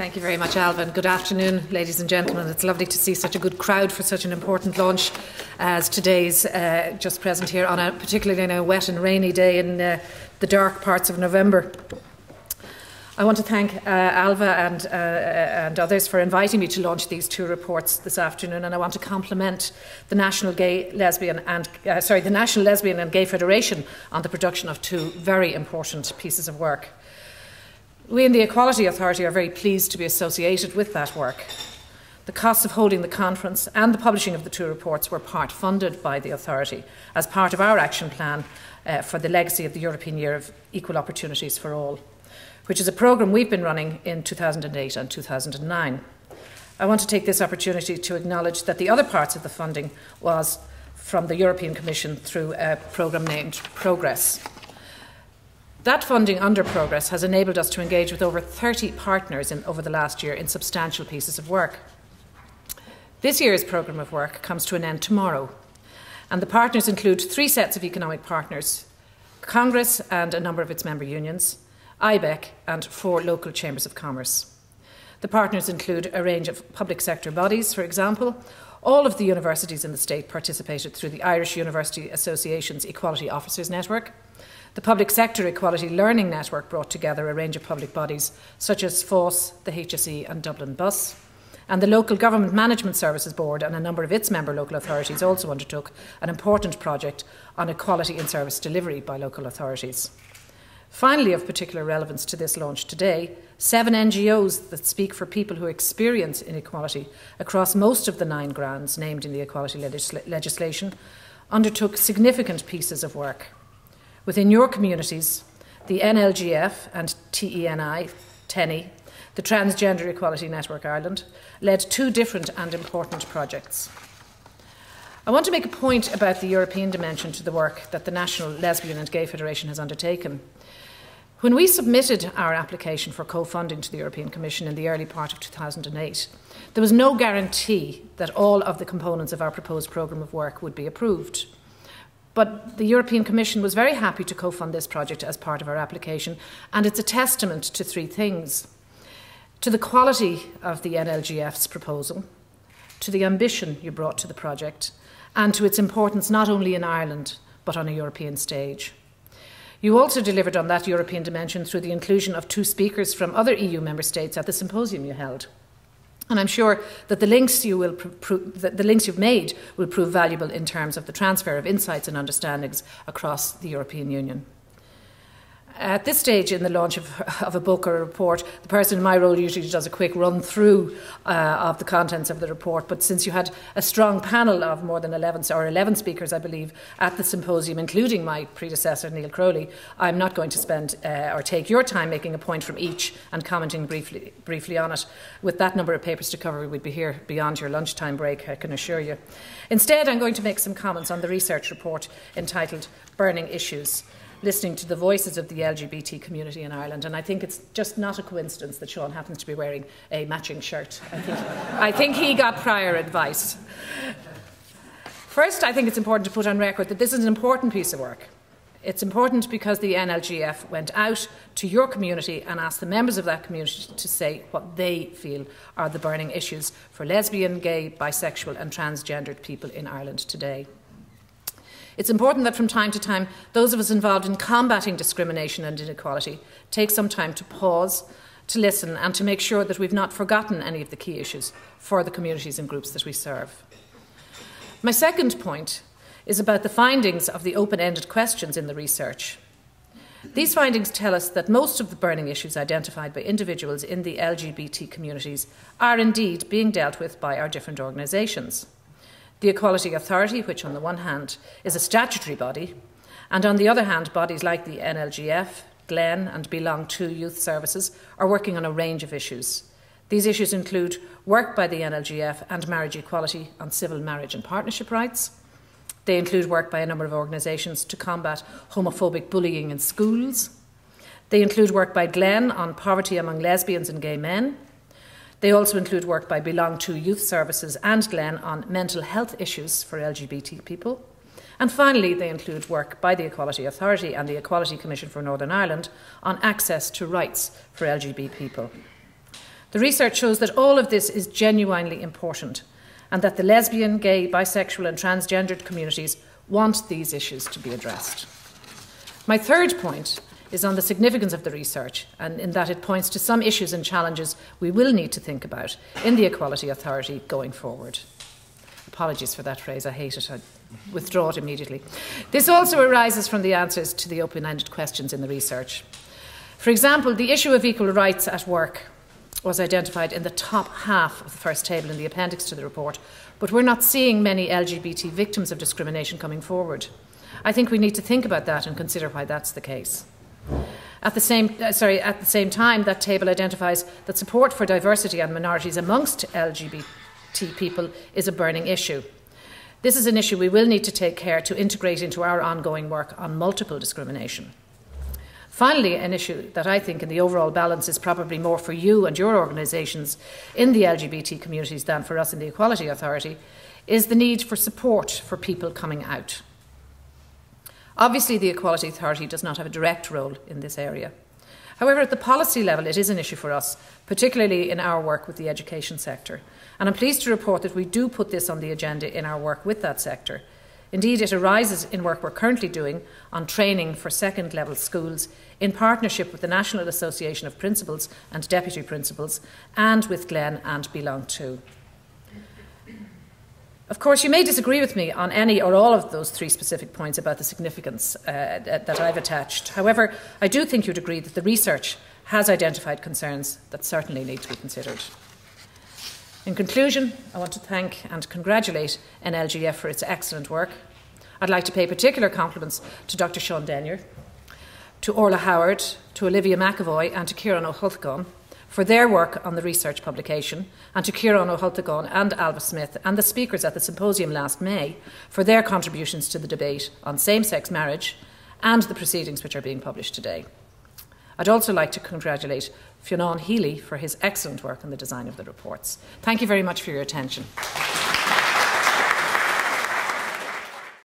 Thank you very much, Ailbhe, and good afternoon, ladies and gentlemen. It's lovely to see such a good crowd for such an important launch as today's just present here, particularly on a wet and rainy day in the dark parts of November. I want to thank Ailbhe and others for inviting me to launch these two reports this afternoon, and I want to compliment the National Lesbian and Gay Federation on the production of two very important pieces of work. We in the Equality Authority are very pleased to be associated with that work. The costs of holding the conference and the publishing of the two reports were part funded by the Authority as part of our action plan for the legacy of the European Year of Equal Opportunities for All, which is a programme we've been running in 2008 and 2009. I want to take this opportunity to acknowledge that the other parts of the funding was from the European Commission through a programme named Progress. That funding under Progress has enabled us to engage with over 30 partners over the last year in substantial pieces of work. This year's programme of work comes to an end tomorrow, and the partners include 3 sets of economic partners: Congress and a number of its member unions, Ailbhe and 4 local chambers of commerce. The partners include a range of public sector bodies, for example. All of the universities in the state participated through the Irish University Association's Equality Officers Network. The Public Sector Equality Learning Network brought together a range of public bodies such as FÁS, the HSE and Dublin Bus. And the Local Government Management Services Board and a number of its member local authorities also undertook an important project on equality in service delivery by local authorities. Finally, of particular relevance to this launch today, 7 NGOs that speak for people who experience inequality across most of the 9 grounds named in the equality legislation undertook significant pieces of work. Within your communities, the NLGF and TENI, the Transgender Equality Network Ireland, led 2 different and important projects. I want to make a point about the European dimension to the work that the National Lesbian and Gay Federation has undertaken. When we submitted our application for co-funding to the European Commission in the early part of 2008, there was no guarantee that all of the components of our proposed programme of work would be approved. But the European Commission was very happy to co-fund this project as part of our application, and it's a testament to 3 things: to the quality of the NLGF's proposal, to the ambition you brought to the project, and to its importance not only in Ireland, but on a European stage. You also delivered on that European dimension through the inclusion of 2 speakers from other EU member states at the symposium you held. And I'm sure that the links you've made will prove valuable in terms of the transfer of insights and understandings across the European Union. At this stage in the launch of a book or a report, the person in my role usually does a quick run through of the contents of the report, but since you had a strong panel of more than 11 speakers, I believe, at the symposium, including my predecessor, Neil Crowley, I'm not going to spend or take your time making a point from each and commenting briefly on it. With that number of papers to cover, we'd be here beyond your lunchtime break, I can assure you. Instead, I'm going to make some comments on the research report entitled Burning Issues: Listening to the Voices of the LGBT Community in Ireland. And I think it's just not a coincidence that Seán happens to be wearing a matching shirt. I think he got prior advice. First, I think it's important to put on record that this is an important piece of work. It's important because the NLGF went out to your community and asked the members of that community to say what they feel are the burning issues for lesbian, gay, bisexual and transgendered people in Ireland today. It's important that from time to time, those of us involved in combating discrimination and inequality take some time to pause, to listen, and to make sure that we've not forgotten any of the key issues for the communities and groups that we serve. My second point is about the findings of the open-ended questions in the research. These findings tell us that most of the burning issues identified by individuals in the LGBT communities are indeed being dealt with by our different organisations. The Equality Authority, which on the one hand is a statutory body, and on the other hand bodies like the NLGF, Glen and Belong To Youth Services are working on a range of issues. These issues include work by the NLGF and marriage equality on civil marriage and partnership rights. They include work by a number of organisations to combat homophobic bullying in schools. They include work by Glen on poverty among lesbians and gay men. They also include work by Belong To Youth Services and Glen on mental health issues for LGBT people. And finally, they include work by the Equality Authority and the Equality Commission for Northern Ireland on access to rights for LGBT people. The research shows that all of this is genuinely important and that the lesbian, gay, bisexual and transgendered communities want these issues to be addressed. My third point is on the significance of the research, and in that it points to some issues and challenges we will need to think about in the Equality Authority going forward. Apologies for that phrase, I hate it, I withdraw it immediately. This also arises from the answers to the open-ended questions in the research. For example, the issue of equal rights at work was identified in the top half of the first table in the appendix to the report, but we're not seeing many LGBT victims of discrimination coming forward. I think we need to think about that and consider why that's the case. At the same time, that table identifies that support for diversity and minorities amongst LGBT people is a burning issue. This is an issue we will need to take care to integrate into our ongoing work on multiple discrimination. Finally, an issue that I think in the overall balance is probably more for you and your organisations in the LGBT communities than for us in the Equality Authority is the need for support for people coming out. Obviously, the Equality Authority does not have a direct role in this area. However, at the policy level, it is an issue for us, particularly in our work with the education sector. And I'm pleased to report that we do put this on the agenda in our work with that sector. Indeed, it arises in work we're currently doing on training for second-level schools in partnership with the National Association of Principals and Deputy Principals and with Glen and Belong To. Of course, you may disagree with me on any or all of those three specific points about the significance that I've attached. However, I do think you'd agree that the research has identified concerns that certainly need to be considered. In conclusion, I want to thank and congratulate NLGF for its excellent work. I'd like to pay particular compliments to Dr. Seán Denyer, to Orla Howard, to Olivia McAvoy and to Ciarán hUltacháin for their work on the research publication, and to Ciarán hUltacháin and Ailbhe Smyth and the speakers at the symposium last May for their contributions to the debate on same-sex marriage and the proceedings which are being published today. I'd also like to congratulate Fionnán Healy for his excellent work on the design of the reports. Thank you very much for your attention.